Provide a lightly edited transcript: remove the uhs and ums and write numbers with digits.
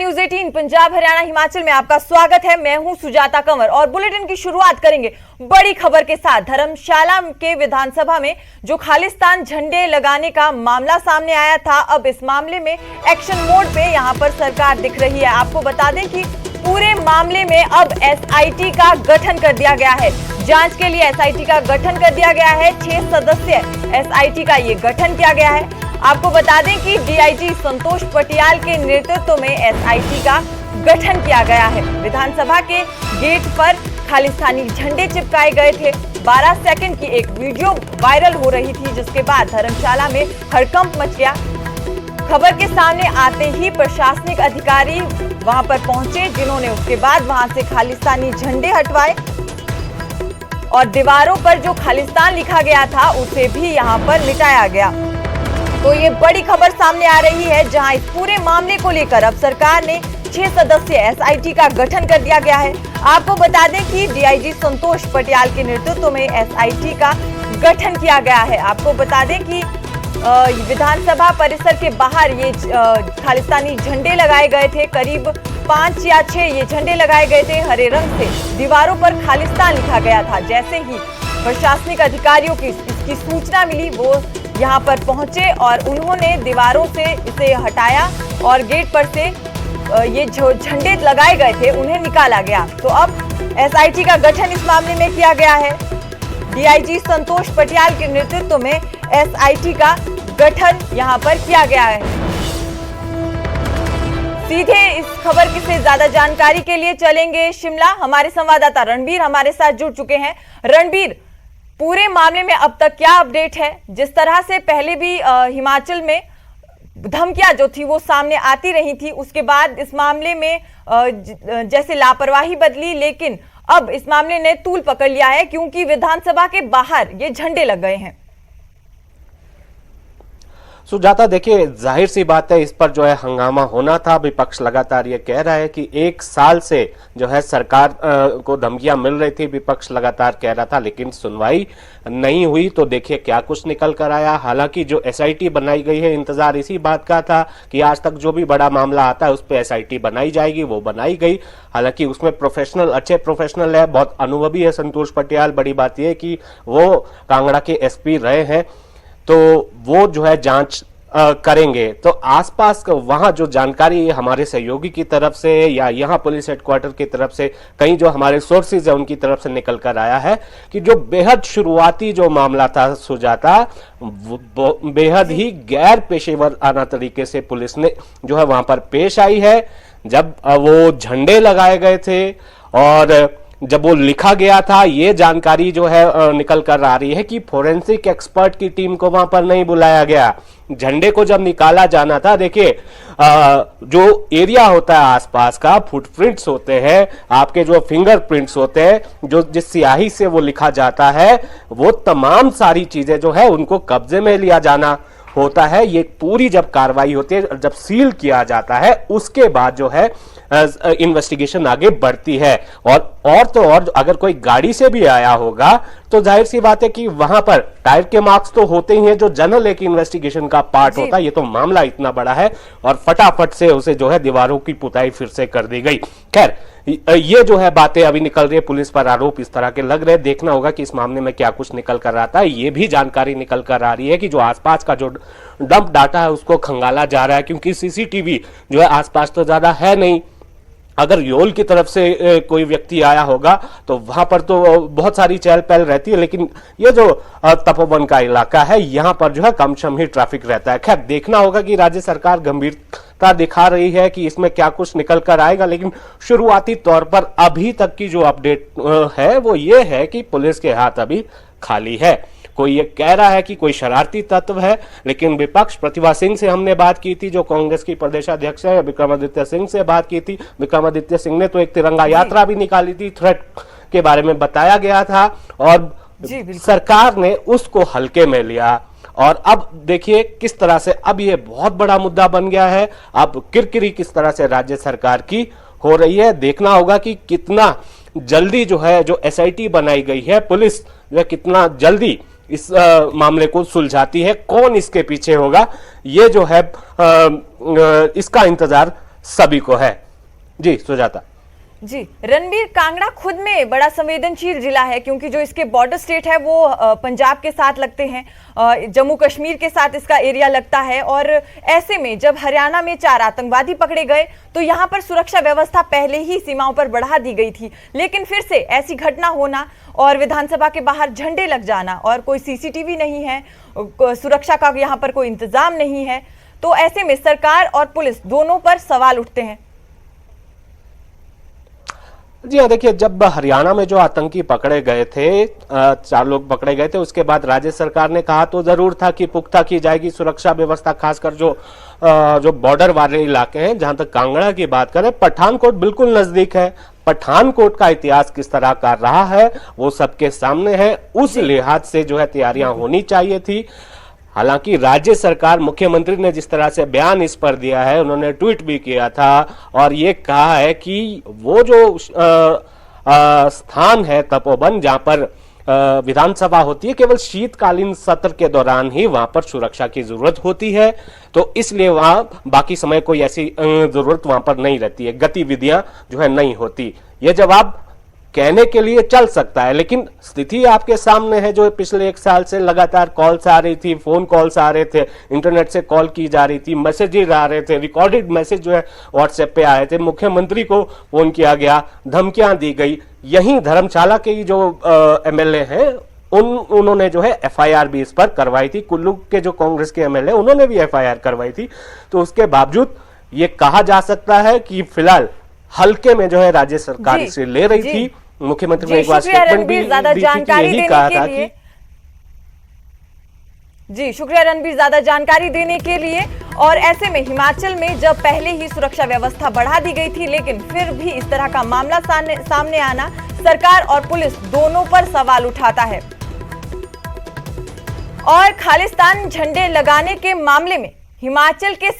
News 18 Punjab Haryana Himachal में आपका स्वागत है। मैं हूं सुजाता कंवर और बुलेटिन की शुरुआत करेंगे बड़ी खबर के साथ। धर्मशाला के विधानसभा में जो खालिस्तान झंडे लगाने का मामला सामने आया था, अब इस मामले में एक्शन मोड पे यहां पर सरकार दिख रही है। आपको बता दें कि पूरे मामले में अब एसआईटी का गठन कर दिया गया है। जांच के लिए एसआईटी का गठन कर दिया गया है। 6 सदस्य एसआईटी का ये गठन किया गया है। आपको बता दें कि डीआईजी संतोष पटियाल के नेतृत्व में एसआईटी का गठन किया गया है। विधानसभा के गेट पर खालिस्तानी झंडे चिपकाए गए थे। 12 सेकंड की एक वीडियो वायरल हो रही थी, जिसके बाद धर्मशाला में हड़कंप मच गया। खबर के सामने आते ही प्रशासनिक अधिकारी वहां पर पहुंचे, जिन्होंने उसके बाद वहां से खालिस्तानी झंडे हटवाए और दीवारों पर जो खालिस्तान लिखा गया था उसे भी यहां पर मिटाया गया। तो ये बड़ी खबर सामने आ रही है, जहां इस पूरे मामले को लेकर अब सरकार ने 6 सदस्यीय एसआईटी का गठन कर दिया गया है। आपको बता दें कि डीआईजी संतोष पटियाल के नेतृत्व में एसआईटी का गठन किया गया है। आपको बता दें कि विधानसभा परिसर के बाहर ये खालिस्तानी झंडे लगाए गए थे। करीब 5 या 6 ये झंडे लगाए गए थे हरे रंग से। दीवारों पर खालिस्तान लिखा गया था। जैसे ही प्रशासनिक अधिकारियों की इसकी सूचना मिली, वो यहाँ पर पहुंचे और उन्होंने दीवारों से इसे हटाया और गेट पर से ये जो झंडे लगाए गए थे उन्हें निकाला गया। तो अब एसआईटी का गठन इस मामले में किया गया है। डीआईजी संतोष पटियाल के नेतृत्व में एसआईटी का गठन यहाँ पर किया गया है। सीधे इस खबर की से ज्यादा जानकारी के लिए चलेंगे शिमला। हमारे संवाददाता रणबीर हमारे साथ जुड़ चुके हैं। रणबीर, पूरे मामले में अब तक क्या अपडेट है? जिस तरह से पहले भी हिमाचल में धमकियां जो थी वो सामने आती रही थी, उसके बाद इस मामले में जैसे लापरवाही बदली, लेकिन अब इस मामले ने तूल पकड़ लिया है क्योंकि विधानसभा के बाहर ये झंडे लग गए हैं। सुजाता, देखिए, जाहिर सी बात है, इस पर जो है हंगामा होना था। विपक्ष लगातार ये कह रहा है कि 1 साल से जो है सरकार को धमकियां मिल रही थी। विपक्ष लगातार कह रहा था, लेकिन सुनवाई नहीं हुई। तो देखिए क्या कुछ निकल कर आया। हालांकि जो एसआईटी बनाई गई है, इंतजार इसी बात का था कि आज तक जो भी बड़ा मामला आता है उस पर एसआईटी बनाई जाएगी। वो बनाई गई। हालांकि उसमें अच्छे प्रोफेशनल है, बहुत अनुभवी है संतोष पटियाल। बड़ी बात यह कि वो कांगड़ा के एसपी रहे हैं, तो वो जो है जांच करेंगे। तो आसपास वहां जो जानकारी हमारे सहयोगी की तरफ से या यहाँ पुलिस हेडक्वार्टर की तरफ से, कहीं जो हमारे सोर्सेज है उनकी तरफ से निकल कर आया है कि जो बेहद शुरुआती जो मामला था सुजाता, बेहद ही गैर पेशेवर आना तरीके से पुलिस ने जो है वहां पर पेश आई है। जब वो झंडे लगाए गए थे और जब वो लिखा गया था, ये जानकारी जो है निकल कर आ रही है कि फोरेंसिक एक्सपर्ट की टीम को वहां पर नहीं बुलाया गया। झंडे को जब निकाला जाना था, देखिए जो एरिया होता है आसपास का, फुटप्रिंट्स होते हैं, आपके जो फिंगरप्रिंट्स होते हैं, जो जिस स्याही से वो लिखा जाता है, वो तमाम सारी चीजें जो है उनको कब्जे में लिया जाना होता है। ये पूरी जब कार्रवाई होती है, जब सील किया जाता है, उसके बाद जो है इन्वेस्टिगेशन आगे बढ़ती है। और तो और अगर कोई गाड़ी से भी आया होगा तो जाहिर सी बात है कि वहां पर टायर के मार्क्स तो होते ही हैं, जो जनरल एक इन्वेस्टिगेशन का पार्ट होता है। ये तो मामला इतना बड़ा है और फटाफट से उसे जो है दीवारों की पुताई फिर से कर दी गई। खैर, ये जो है बातें अभी निकल रही है, पुलिस पर आरोप इस तरह के लग रहे हैं। देखना होगा कि इस मामले में क्या कुछ निकल कर आता है। ये भी जानकारी निकल कर आ रही है कि जो आसपास का जो डंप डाटा है उसको खंगाला जा रहा है, क्योंकि सीसीटीवी जो है आसपास तो ज्यादा है नहीं। अगर योल की तरफ से कोई व्यक्ति आया होगा तो वहां पर तो बहुत सारी चहल पहल रहती है, लेकिन ये जो तपोवन का इलाका है, यहां पर जो है कमशम ही ट्रैफिक रहता है। खैर, देखना होगा कि राज्य सरकार गंभीरता दिखा रही है कि इसमें क्या कुछ निकल कर आएगा, लेकिन शुरुआती तौर पर अभी तक की जो अपडेट है वो ये है कि पुलिस के हाथ अभी खाली है। कोई ये कह रहा है कि कोई शरारती तत्व है, लेकिन विपक्ष प्रतिभा सिंह से हमने बात की थी, जो कांग्रेस की प्रदेशाध्यक्ष है, विक्रमादित्य सिंह से बात की थी। विक्रमादित्य सिंह ने तो एक तिरंगा यात्रा भी निकाली थी, थ्रेट के बारे में बताया गया था और सरकार ने उसको हल्के में लिया। और अब देखिए किस तरह से अब ये बहुत बड़ा मुद्दा बन गया है। अब किरकिरी किस तरह से राज्य सरकार की हो रही है। देखना होगा कि कितना जल्दी जो है जो एसआईटी बनाई गई है, पुलिस जो कितना जल्दी इस मामले को सुलझाती है। कौन इसके पीछे होगा, ये जो है इसका इंतजार सभी को है। जी सुजाता। जी, रणबीर, कांगड़ा खुद में बड़ा संवेदनशील जिला है क्योंकि जो इसके बॉर्डर स्टेट है वो पंजाब के साथ लगते हैं, जम्मू कश्मीर के साथ इसका एरिया लगता है। और ऐसे में जब हरियाणा में 4 आतंकवादी पकड़े गए तो यहाँ पर सुरक्षा व्यवस्था पहले ही सीमाओं पर बढ़ा दी गई थी, लेकिन फिर से ऐसी घटना होना और विधानसभा के बाहर झंडे लग जाना और कोई सीसीटीवी नहीं है, सुरक्षा का यहाँ पर कोई इंतजाम नहीं है, तो ऐसे में सरकार और पुलिस दोनों पर सवाल उठते हैं। जी हाँ, देखिए, जब हरियाणा में जो आतंकी पकड़े गए थे, 4 लोग पकड़े गए थे, उसके बाद राज्य सरकार ने कहा तो जरूर था कि पुख्ता की जाएगी सुरक्षा व्यवस्था, खासकर जो बॉर्डर वाले इलाके हैं। जहां तक कांगड़ा की बात करें, पठानकोट बिल्कुल नजदीक है। पठानकोट का इतिहास किस तरह का रहा है वो सबके सामने है। उस लिहाज से जो है तैयारियां होनी चाहिए थी। हालांकि राज्य सरकार, मुख्यमंत्री ने जिस तरह से बयान इस पर दिया है, उन्होंने ट्वीट भी किया था और ये कहा है कि वो जो स्थान है तपोवन, जहां पर विधानसभा होती है, केवल शीतकालीन सत्र के दौरान ही वहां पर सुरक्षा की जरूरत होती है, तो इसलिए वहां बाकी समय कोई ऐसी जरूरत वहां पर नहीं रहती है, गतिविधियां जो है नहीं होती। ये जवाब कहने के लिए चल सकता है, लेकिन स्थिति आपके सामने है। जो पिछले 1 साल से लगातार कॉल्स आ रही थी, फोन कॉल्स आ रहे थे, इंटरनेट से कॉल की जा रही थी, मैसेजेस आ रहे थे, रिकॉर्डेड मैसेज जो है व्हाट्सएप पे आए थे, मुख्यमंत्री को फोन किया गया, धमकियां दी गई। यहीं धर्मशाला के जो एमएलए हैं उन्होंने जो है एफआईआर भी इस पर करवाई थी। कुल्लू के जो कांग्रेस के एमएलए उन्होंने भी एफआईआर करवाई थी। तो उसके बावजूद ये कहा जा सकता है कि फिलहाल हल्के में जो है राज्य सरकार इसे ले रही थी। मुख्यमंत्री ने एक बार स्टेटमेंट भी दी थी कि यही कहा था कि जी, शुक्रिया रणबीर ज्यादा जानकारी देने के लिए। और ऐसे में हिमाचल में जब पहले ही सुरक्षा व्यवस्था बढ़ा दी गई थी, लेकिन फिर भी इस तरह का मामला सामने आना सरकार और पुलिस दोनों पर सवाल उठाता है। और खालिस्तान झंडे लगाने के मामले में हिमाचल के